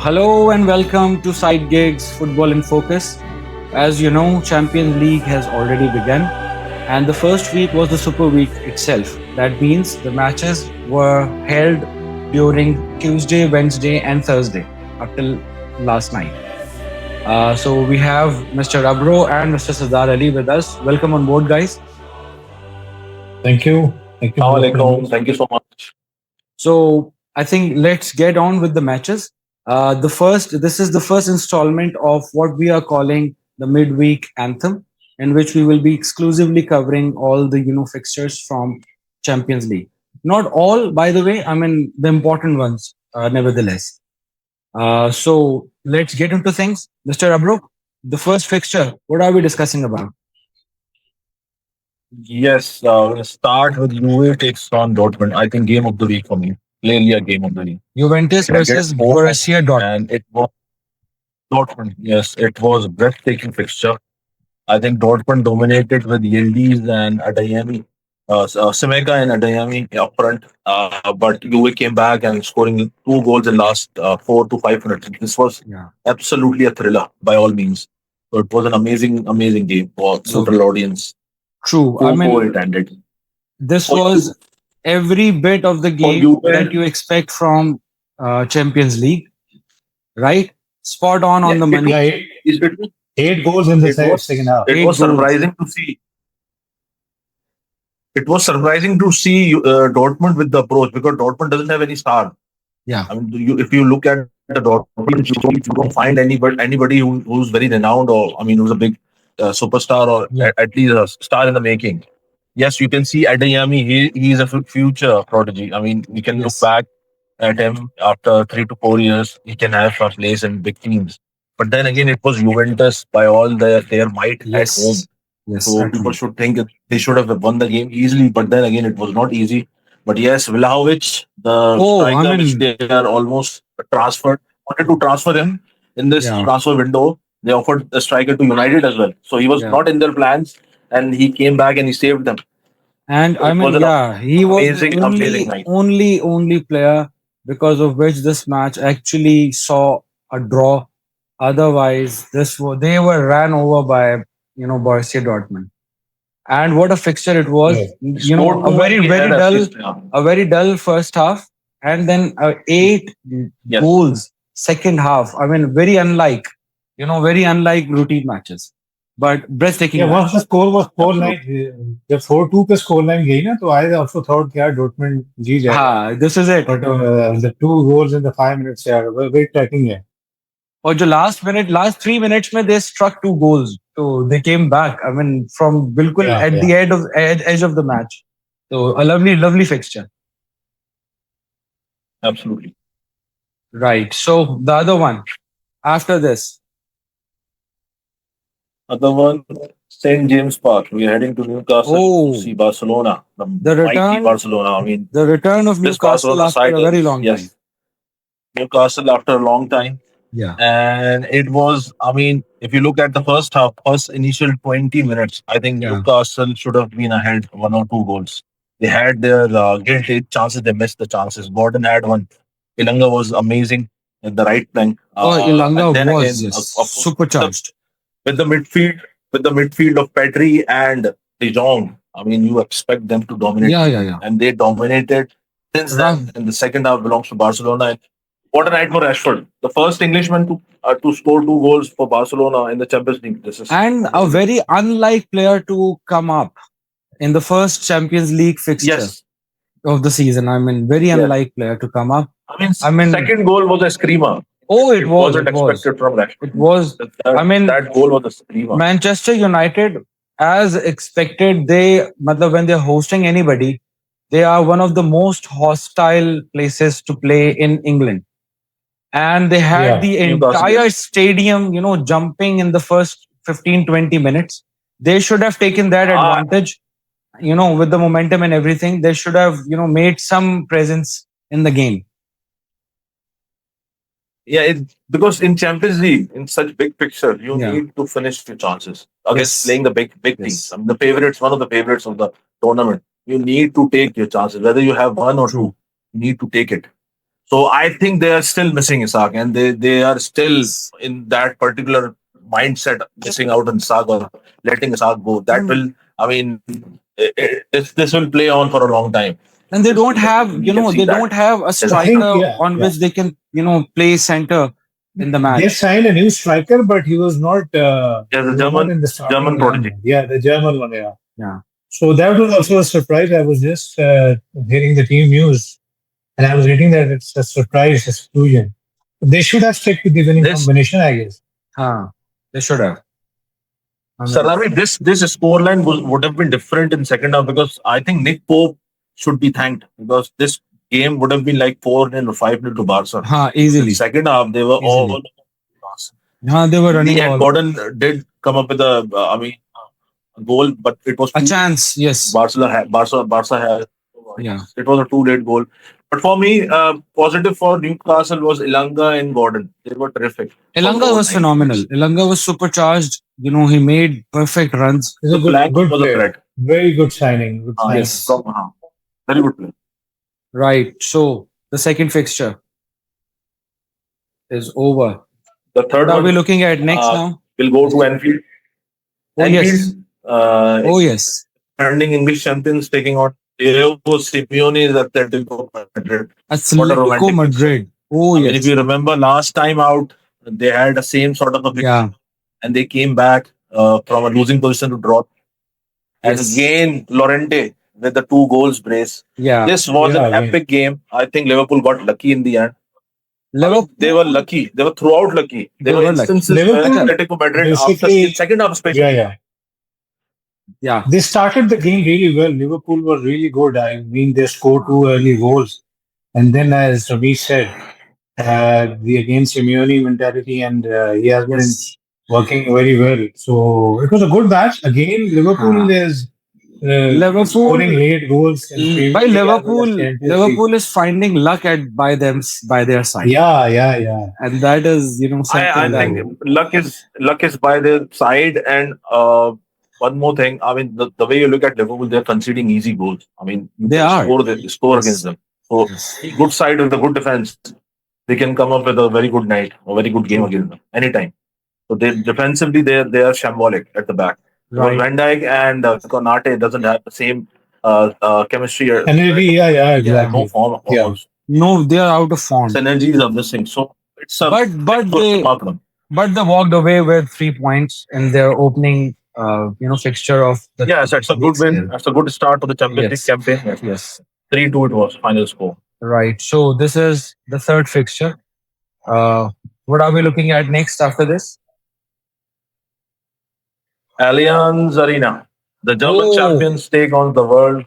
Hello and welcome to Side Gigs Football in Focus. As you know, Champions League has already begun, and the first week was the Super Week itself. That means the matches were held during Tuesday, Wednesday, and Thursday up till last night. So we have Mr. Abro and Mr. Sadar Ali with us. Welcome on board, guys. Thank you. Thank you. Assalamualaikum. Thank you so much. So I think let's get on with the matches. This is the first installment of what we are calling the Midweek Anthem, in which we will be exclusively covering all the fixtures from Champions League. Not all, by the way. I mean the important ones, nevertheless. So let's get into things, Mr. Abro. The first fixture. What are we discussing about? Yes, we'll start with Juve takes on Dortmund. I think game of the week for me. Clearly a game of the week. Juventus versus Borussia Dortmund. And it was Dortmund. Yes, it was a breathtaking fixture. I think Dortmund dominated with Yildiz and Adeyemi, Semeka and Adeyemi up front. But Juve came back and scoring two goals in last 4 to 5 minutes. This was absolutely a thriller by all means. So it was an amazing game for neutral audience. True. I mean, it ended. This was every bit of the game that you expect from Champions League, right? Spot on the money. Yeah, 8 goals in the second half. It was surprising to see. It was surprising to see Dortmund with the approach because Dortmund doesn't have any star. Yeah, I mean, if you look at the Dortmund, you don't find anybody who's very renowned or who's a big superstar or at least a star in the making. Yes, you can see Adeyemi. He's a future prodigy. I mean, you can look back at him after 3 to 4 years. He can have a place in big teams. But then again, it was Juventus by all their might at home. Yes, so people should think that they should have won the game easily. But then again, it was not easy. But yes, Vlahovic, the striker which they are almost transferred, wanted to transfer him in this transfer window. They offered the striker to United as well. So he was not in their plans. And he came back and he saved them. And he was the only player because of which this match actually saw a draw. Otherwise, they were ran over by Borussia Dortmund. And what a fixture it was! A very dull first half, and then 8 goals second half. I mean, very unlike routine matches. But breathtaking. Yeah, once the score was 4-9, the 4-2 पे score line गई ना, तो I also thought that Dortmund जीत जाएगा. This is it. But the 2 goals in the 5 minutes, were very tracking है. और जो last 3 minutes में they struck 2 goals, so they came back. I mean, from बिल्कुल the edge of the match. So a lovely fixture. Absolutely. Right. So the other one after this. Other one, St. James Park. We are heading to Newcastle to see Barcelona. The return, Barcelona. The return of Newcastle after a very long time. Newcastle after a long time. Yeah. And it was, if you look at the first initial 20 minutes, I think Newcastle should have been ahead 1 or 2 goals. They had their guilty chances. They missed the chances. Gordon had one. Ilanga was amazing at the right flank. Ilanga was supercharged. With the midfield of Pedri and De Jong, you expect them to dominate. Yeah. And they dominated. Since then, in the second half, belongs to Barcelona. What a night for Rashford, the first Englishman to score 2 goals for Barcelona in the Champions League. And a very unlike player to come up in the first Champions League fixture of the season. Very unlike player to come up. Second goal was a screamer. Oh, it wasn't expected from Rashford. It was. That goal was a screamer. Manchester United, as expected, when they're hosting anybody, they are one of the most hostile places to play in England. And they had the entire stadium, jumping in the first 15-20 minutes. They should have taken that advantage, with the momentum and everything. They should have, made some presence in the game. Yeah, because in Champions League, in such big picture, you need to finish your chances against playing the big teams. One of the favorites of the tournament. You need to take your chances, whether you have 1 or 2. You need to take it. So I think they are still missing Isak, and they are still Yes. in that particular mindset, missing out on Isak or letting Isak go. That will, I mean, this will play on for a long time. And they don't have, We can see they that. don't have a There's a- I think, striker yeah, on yeah. which they can, play center in the They match. signed a new striker, but he was not. There's a He was German not in the starting German prodigy. 11. Yeah, the German one. Yeah. Yeah. So that was also a surprise. I was just hearing the team news, and I was reading that it's a surprise exclusion. They should have stuck with the winning This- combination, I guess. They should have. Sarami, this scoreline would have been different in second half because I think Nick Pope should be thanked because this game would have been like 4-0 or 5-0 to Barca. Easily. In second half, they were all. They were running And all. Gordon did come up with a goal, but it was A chance, yes. Barca had. Yeah. It was a too late goal. But for me, positive for Newcastle was Ilanga and Gordon. They were terrific. Elanga was phenomenal. Elanga was supercharged. He made perfect runs. He's a The flank good was a player. threat. Very good signing. Good signing. Yes. Very good play. Right. So the second fixture is over. The third What are we one looking at next uh, now? will go to Anfield. Oh, yes. Oh, yes. Defending English champions taking on Diego Simeone's Atletico Madrid. Atletico Madrid. Oh, I mean, if yes. you remember last time out, they had the same sort of a fixture Yeah. and they came back from a losing position to draw. And Yes. again, Llorente with the 2 goals brace. Yeah. This was Yeah, an yeah. epic game. I think Liverpool got lucky in the end. Liverpool. They were lucky. They were throughout lucky. They There were were lucky. instances where Liverpool Atletico Madrid, after basically- second half especially, Yeah. They started the game really well. Liverpool were really good. I mean, they scored 2 early goals. And then, as Ravi said, the against Simeone mentality, and he has been working very well. So it was a good match. Again, Liverpool is Liverpool. scoring late goals. in Premier By League as well as Liverpool, Champions League. Liverpool is finding luck by their side. Yeah. And that is, something I that- think luck is by their side. And one more thing, I mean, the way you look at Liverpool, they're conceding easy goals. I mean, you They can are. score Yes. against them. So good side with a good defense, they can come up with a very good night or very good game against them anytime. So they defensively they are shambolic at the back. Right. Van Dijk and Konate doesn't have the same chemistry. Or, NLV, yeah, exactly. no form. Yeah. Almost. No, they are out of form. Synergies are missing. So it's a But they walked away with 3 points in their opening fixture of the yes, that's a good win. That's a good start to the Champions Yes. League campaign. Yes. 3-2 it was final score. Right. So this is the third fixture. What are we looking at next after this? Allianz Arena. The German Oh. champions take on the world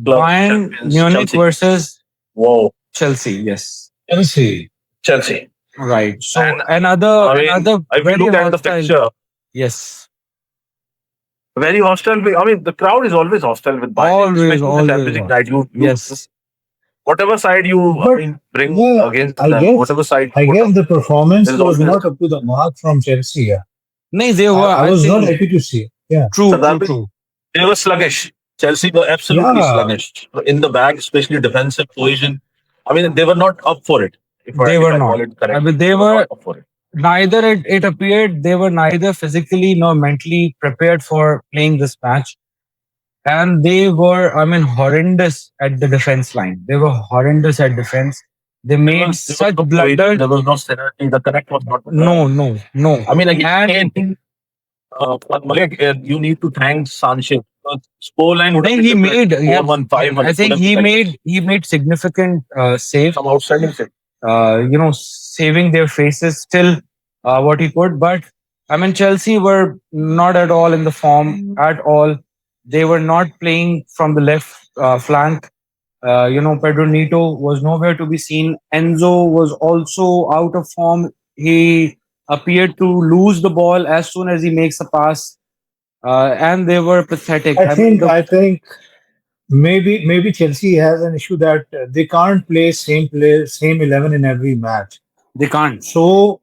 club Bayern champions. Munich Chelsea. versus Whoa, Chelsea. Yes. Chelsea. Chelsea. Right. So And, another I mean, another If you very look at the hostile. fixture, Yes. very hostile. I mean, the crowd is always hostile with Bayern. Always, especially in the always. Champions League night. You, Yes. whatever side you But, bring yeah, against I them, guess- whatever side. I you put guess up. the performance There's was always- not up to the mark from Chelsea. Yeah. No, they were. I was think, not happy to see. Yeah. True. So that True. They were sluggish. Chelsea were absolutely Yeah. sluggish in the back, especially defensive position. I mean, they were not up for it. If They were I not. call it correctly. I mean, they They were not up for it. neither. It appeared they were neither physically nor mentally prepared for playing this match, and they were. I mean, horrendous at the defense line. They were horrendous at defense. They There made was such no blunders. cohesion, there was no synergy. The connect was not. No. I mean, again, And Malik, you need to thank Sanchez. Scoreline would have he been made. different. Yeah, 4-1, 5-1. I think he made significant saves. some outstanding save. Saving their faces still what he could. But I mean, Chelsea were not at all in the form at all. They were not playing from the left flank. Pedro Neto was nowhere to be seen. Enzo was also out of form. He appeared to lose the ball as soon as he makes a pass. And they were pathetic. I think maybe Chelsea has an issue that they can't play same 11 in every match. They can't. So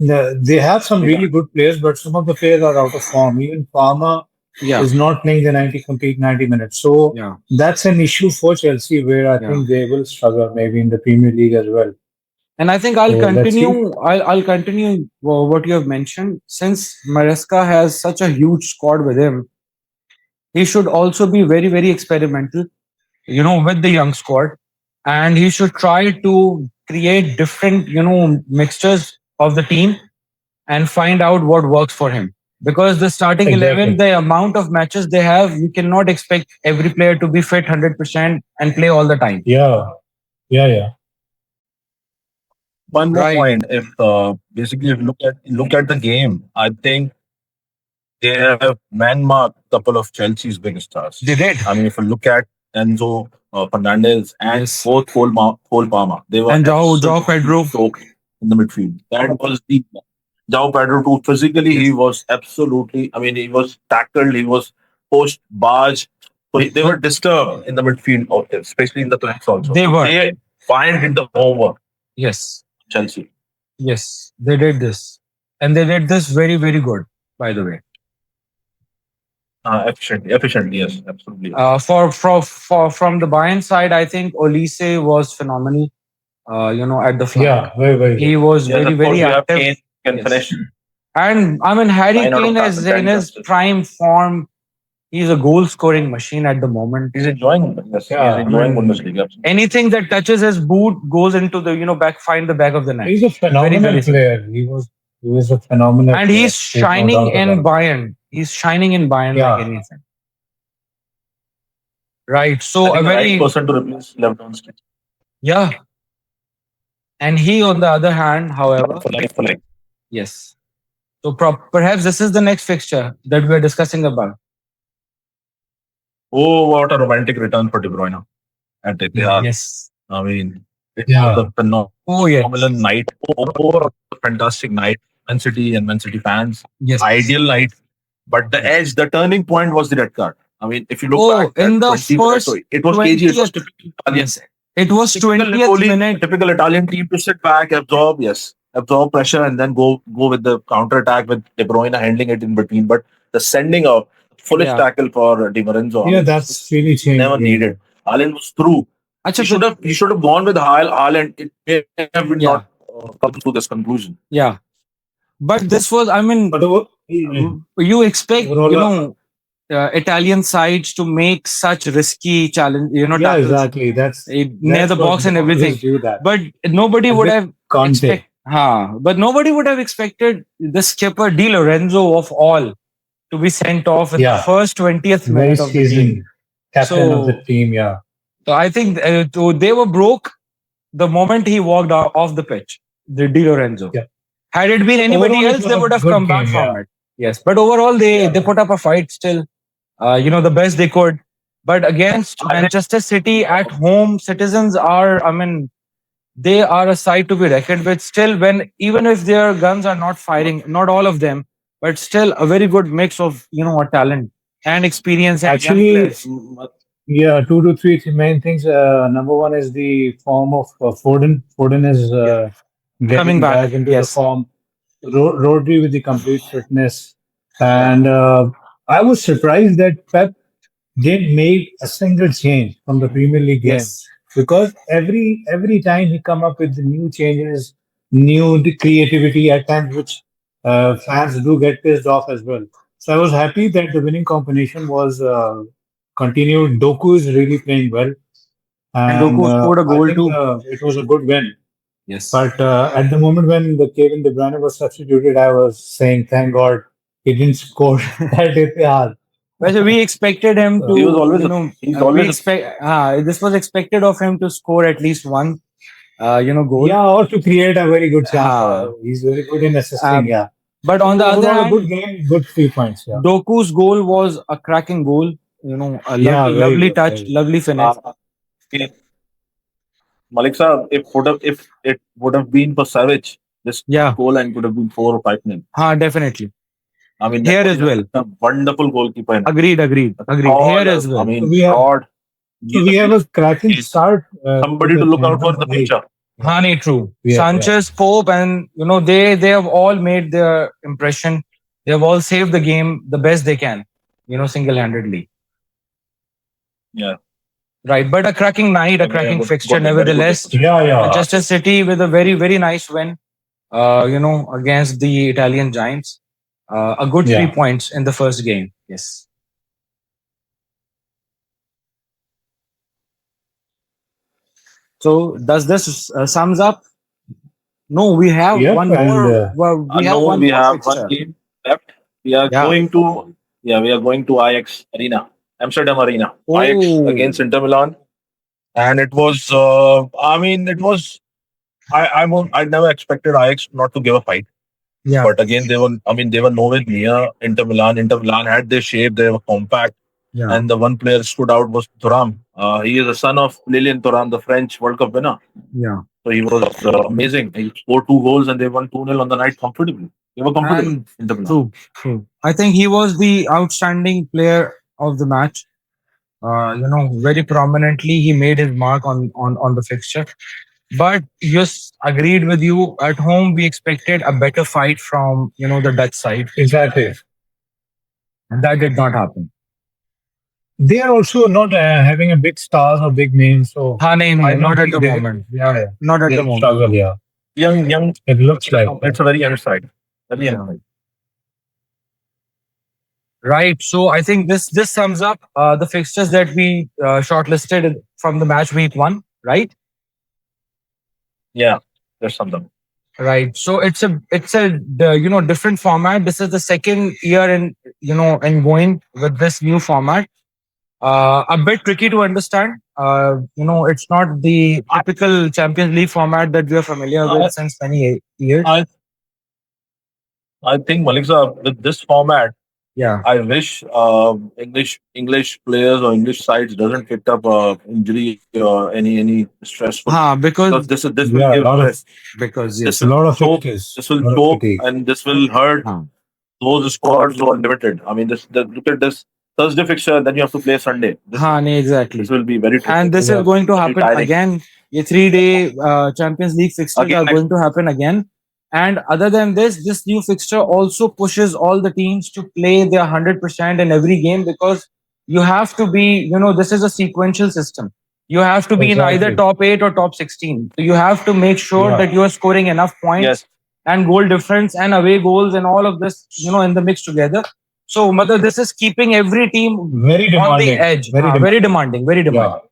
they have some really good players, but some of the players are out of form. Even Palmer Yeah. is not playing the complete 90 minutes. So Yeah. that's an issue for Chelsea where I think they will struggle maybe in the Premier League as well. And I think So let's see. I'll continue what you have mentioned. Since Maresca has such a huge squad with him, he should also be very, very experimental, with the young squad, and he should try to create different, mixtures of the team and find out what works for him. Because the starting 11, Exactly. the amount of matches they have, you cannot expect every player to be fit 100% and play all the time. Yeah. Yeah. Yeah. One more Right. point. If basically if you look at the game, I think they have man marked a couple of Chelsea's biggest stars. They did. I mean, if you look at Enzo Fernandez and Yes. both Cole Palmer, they were And Joao absolutely Pedro. soaked in the midfield. That was the Joao Pedro too. Physically, he Yes. was absolutely. I mean, he was tackled. He was pushed, barged. So they were disturbed in the midfield, especially in the flanks also. They were. They Bayern did the homework. Yes. Chelsea. Yes. They did this. And they did this very, very good, by the way. Efficiently, yes, absolutely. From the Bayern side, I think Olise was phenomenal. At the flank. Yeah. Very, very He good. was Yes, very, of course, very you have active. Kane can Yes. finish And I mean, Harry 9 out of Kane is 10 in his chances. prime form. He's a goal scoring machine at the moment. He's enjoying. Yes, Yeah. he's enjoying Mm. Bundesliga. Absolutely. Anything that touches his boot goes into the find the back of the net. He's a phenomenal very simple. player. He was a phenomenal And player. he's There's no shining doubt in about it. Bayern. He's shining in Bayern Yeah. like anything. Right. I So think a the right very person to replace Lewandowski yeah. And he, on the other hand, however, for life. yes. So perhaps this is the next fixture that we're discussing about. Oh, what a romantic return for De Bruyne at Etihad. Yes. I mean, it Yeah. was a Oh yes. phenomenal night. Oh, a fantastic night. Man City and Man City fans. Yes. Ideal night. But the edge, the turning point was the red card. I mean, if you look Oh, back, in the 20 minutes, first it was KG. It was 20th. typical Italian. Yes. It was Typical 20th Napoli, minute. typical Italian team to sit back, absorb pressure, and then go with the counter attack with De Bruyne handling it in between. But the sending of foolish Yeah. tackle for Di Lorenzo, Yeah, that's really changed. never the game. needed. Haaland was through. Acha, He should have gone with Haaland. It may have been Yeah. not come to this conclusion. Yeah. But this was, I mean, But you expect, overall, Italian sides to make such risky challenge, yeah, tackles, exactly. That's near the what box and they always everything. do that. But nobody would With have Conte. but nobody would have expected the skipper Di Lorenzo of all to be sent off in the Yeah. first 20th Very minute of the game. seasoned captain of the So, team. Yeah. so I think they were broke the moment he walked off the pitch, the Di Lorenzo. Yeah. Had it been anybody Overall, it else, was they a would have good come back game, from yeah. it. Yes, but overall, they put up a fight still. The best they could. But against Manchester City at home, citizens are, I mean, they are a side to be reckoned with. Still, even if their guns are not firing, not all of them, but still a very good mix of a talent and experience and young Actually, players. yeah, 2 to 3 main things. Number one is the form of Foden. Foden is getting Coming back, into yes. the form. Rodri with the complete fitness. And I was surprised that Pep didn't make a single change from the Premier League game. Yes. Because every time he come up with the new changes, the creativity at times, which fans do get pissed off as well. So I was happy that the winning combination was continued. Doku is really playing well, And Doku scored a I goal think, too. it was a good win. Yes. But at the moment when the Kevin De Bruyne was substituted, I was saying, thank God he didn't score at Etihad. Well, we expected him to. He was always this was expected of him to score at least one, goal. Yeah, or to create a very good chance. Ah. He's very good in assisting. Yeah. But on the other Overall, a hand, good game, good 3 points. Yeah. Doku's goal was a cracking goal. A Yeah, very lovely good, touch, very good. lovely finish. Malik Saab, if it would have been for Savage, this Yeah. goal line could have been 4 or 5 nil. Definitely. I mean, Here that as was well. a wonderful goalkeeper. Agreed. Here as well. I mean, We have- God, So we have a cracking start. somebody to look out for in the future. True. Yeah, Sanchez, Pope, and they have all made their impression. They have all saved the game the best they can. Single-handedly. Yeah. Right, but a cracking night, a cracking fixture, nevertheless. Yeah, yeah. Manchester City with a very, very nice win, against the Italian giants. A good 3 points in the first game. Yes. So does this sums up? No, we have Yep, one and more. Well, we have No, one we more have one fixture. game left. We are Yeah. going to we are going to Ajax Arena, Amsterdam Arena. Ajax against Oh, Inter Milan, and it was. I mean, it was. I never expected Ajax not to give a fight. yeah, But again, they were. I mean, they were nowhere near Inter Milan. Inter Milan had their shape. They were compact, yeah, and the one player stood out was Thuram. He is the son of Lilian Thuram, the French World Cup winner. yeah. So he was amazing. He scored 2 goals, and they won 2-0 on the night comfortably. They were comfortable. And Inter Milan. true, true. I think he was the outstanding player of the match. Very prominently, he made his mark on the fixture. But yes, agreed with you. At home, we expected a better fight from the Dutch side, Exactly. and that did not happen. They are also not having a big stars or big names, so Ha, nahi, I nahi, don't not at think the they. moment. Yeah, yeah. Not at the They'll moment. struggle. Yeah, Young. it looks like. It's a very young side. Very young Yeah. side. Right. So I think this sums up the fixtures that we shortlisted from the match week 1. Right. Yeah, there's something. Right. So it's a different format. This is the second year in going with this new format. A bit tricky to understand. It's not the typical Champions League format that we are familiar with since many years. I I think Maliksa, with this format, Yeah. I wish English players or English sides doesn't pick up injury or any stressful, because Because this will Yeah, a give lot of stress. because This yes. a will lot of choke. fixtures, This a will lot of choke, fatigue. and this will hurt Huh. those squads who are limited. I mean, look at this Thursday fixture. Then you have to play Sunday. Nee, exactly. This will be very tricky. And this Yeah. is going to Very happen tiring. again. The 3-day Champions League fixtures Again, are next going to happen again. And other than this new fixture also pushes all the teams to play their 100% in every game, because you have to be, this is a sequential system. You have to be in either Exactly. top 8 or top 16. So you have to make sure Yeah. that you are scoring enough points yes, and goal difference and away goals and all of this, in the mix together. So, Mother, this is keeping every team Very on the demanding. edge. Very Very demanding. demanding, very demanding.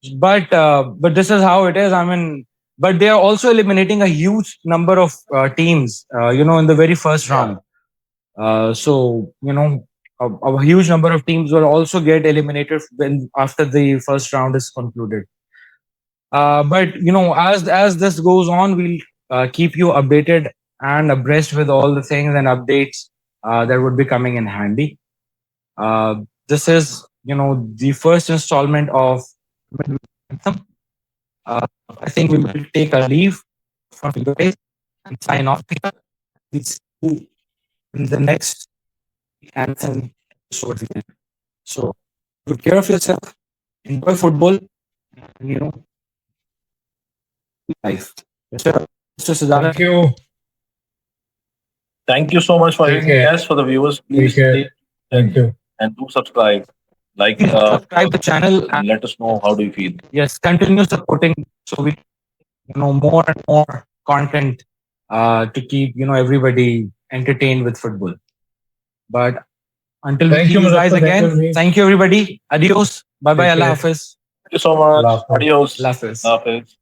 Yeah. But this is how it is. I mean, but they are also eliminating a huge number of teams, in the very first round. So a huge number of teams will also get eliminated when after the first round is concluded. But as this goes on, we'll keep you updated and abreast with all the things and updates that would be coming in handy. This is the first installment of Anthem. I think we will take a leave from you guys and sign off here. We'll see you in the next Anthem episode again. So take care of yourself, enjoy football, and life. Mr. Sadala. Thank you. thank you so much for Take having care. us. For the viewers, Take please care. stay Thank you. and do subscribe. Like, Subscribe the channel and and let us know how do you feel. yes, continue supporting so we more and more content to keep everybody entertained with football. But until we Thank see you, you guys Muzaffar. Thank you, again, Ramesh. thank you everybody. Adios. Bye bye. Take Allah care. Hafiz. Thank you so much. Allah Hafiz. Adios. Allah Hafiz. Hafiz.